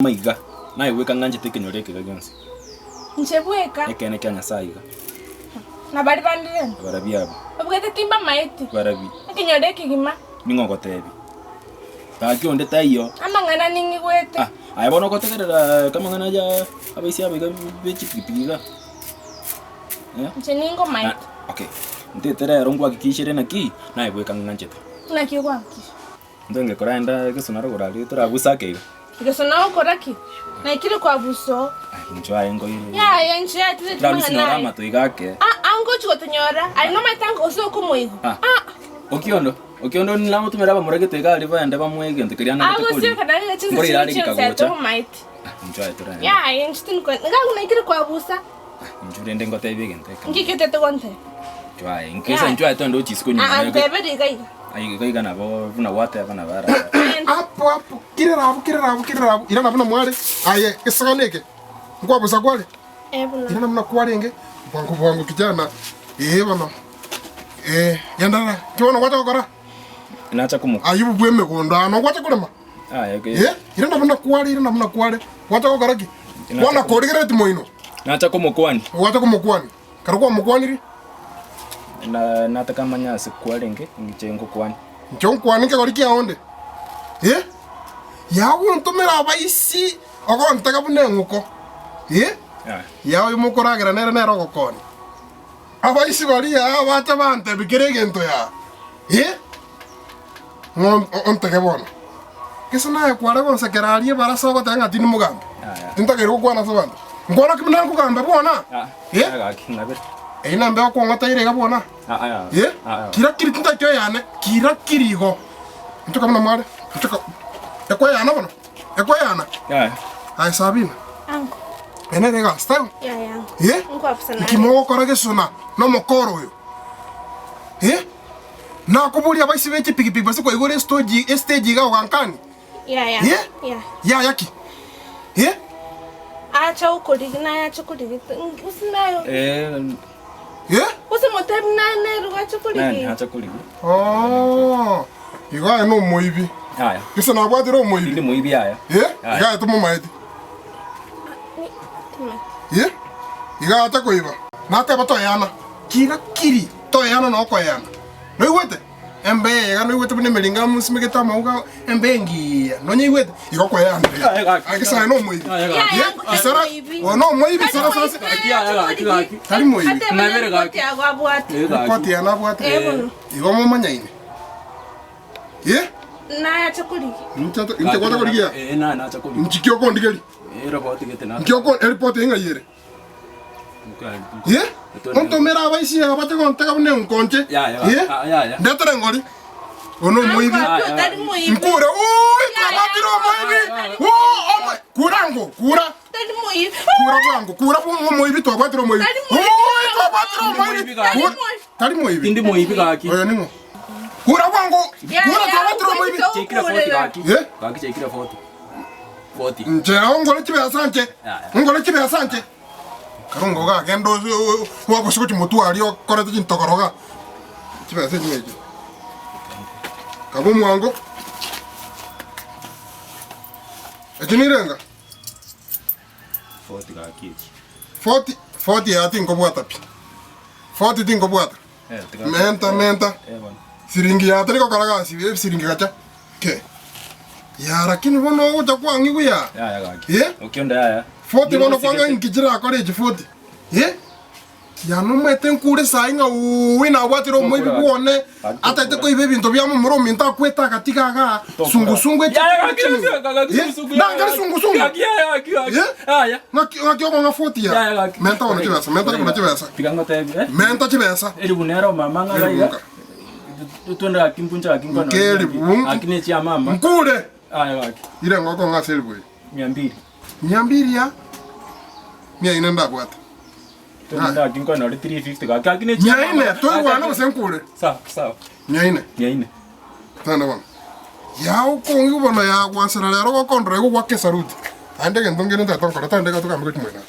Maiga naye weka nganje tekenyore kega gyonse nchebweka ekene kanya saiga na bari bandire barabi abo ubwete timba maiti barabi ekenyore kigima ningo gotebi takyo nde tayo amangana ningi gwete aya bono gotegerera kama ngana ja abaisi abiga bechipipiga nche ningo maiti okay ntetere rongwa kikishire naki naye weka nganje na kiwa kishi ndenge koraenda kesonaro gorali turabusake ikesona ukoraki na ikiri kwa buso njwaye ngoyire ya nchi ya tete tramana na toigake ango chikotenyora ali no matango oso kumoigo okiondo nilamo tumera bamurage tega ali baende bamwege ntekeria na tekuri abo sio kadanga chizo chizo maiti njwaye tura ya nchi tinko ngakuna ikiri kwa busa njure ndengo tebege nteka ngikete tonte njwaye nkesa njwaye tondo chisiko nyuma tebedi gaiga gaiga nabo buna wate bana bara hapo kirerabu ira nabuna mwale aye kisaganeke ngwa busa kwale ira namna kwalenge bwangu kijana bana yandara kiona kwata kokora inacha kumu ayubu bweme konda no kwata kulema ira nabuna kwale kwata kokora ki wana kodigere timoino nacha kumu kwani kwata kumu kwani karukwa mukwani ri na nataka manya sikwalenge ngichengo kwani nchonkwani ke kori kyaonde yawo ntumira abaisi ogontaka bune nguko yawo mukoragira nero gokoni abaisi bari abata bante bikire gento ya ontake bona kisana kwara gonsa kerarie barasa gotanga tini mugambe tintageru kwana sobanda ngora kimna kugambe bona kinabere ina mbe ko ngota ire gabona kira kiri tinta kyo yane kira kirigo ntuka mna mare ntuka ekwa yana bona ekwa yana ai sabina anko ene rega sta ya nko afsana kimo korage suna no mokoro yo na kubulia baisi beti pikipiki basi kwa igore stage ga okankani ya yaki acha ukodigina acha kudigina usinayo Ose motebi nane ruga chokoligi. Nani acha koligi. Iga no moibi. Aya. Kisa na bwa diro moibi. Ndi moibi aya. Iga to momaidi. Iga ata koiba. Na ta bato yana. Kira kiri to yana no ko yana. No iwete. Embe ga no iwete bune melinga musimegeta mauga embe ngi. No nyi iwete. Iga ko yana. Kisa no moibi. Isara. No moibi sara sasa. Aki. Tari moibi. Na vere ga. Poti ana bwate. Igo mo manyaine. Na ya chokoligi. Inte kwata koligia. Na acha koligi. Nchikyo ko ndigeli. Robot gete na. Nchikyo airport inga yere. Onto mera abaisi abate ko ntaka bune nkonche. Ya. Ndetere ngori. Ono moibi. Nkura. Trabatiro moibi. Kurango. Kura bwangu. Kura moibi to kwatiro moibi. Trabatiro moibi. Tari moibi. Ndi moibi gaki. Oya ningo. Kura bwangu. Kura trabatiro moibi. Chekira 40 gaki. Gaki chekira 40. Nje ngole chibe asante. Karungo ga gendo wako sikuti mutu ali okorete chintokoroga. Chibe asante nyeje. Kabo mwango. Ejinirenga. 40 gaki. 40 ya tingo bwata pi. 40 tingo bwata. Menta. Siringi ya tari ko karaga siringi gacha. Ke. Ya lakini bono uja kwangi kuya. Ya gaki. Ukionda ya. 40 bono kwanga inkijira college 40. Ya no mete nkure sainga wina watiro moibi kuone ata te ko ibebi ntobya mu muro minta kweta katika ga sungusungu ya sungusungu ya na kyo nga 40 ya menta wana chibesa pigango tebi menta chibesa eri bunero mama nga ya tutonda kimpuncha akingwa no akine chia mama nkure ya gaki ile ngoko nga selbo 200 ya mia inenda bwata tunda kinko na 350 gaki akine chia mia ine to wana usenkure sawa mia ine tana bana ya ukongi bono ya kwansara lero ko kondre ko kwake saruti ande ke ndongene ta tonkora tande ka tukambe ko chimwena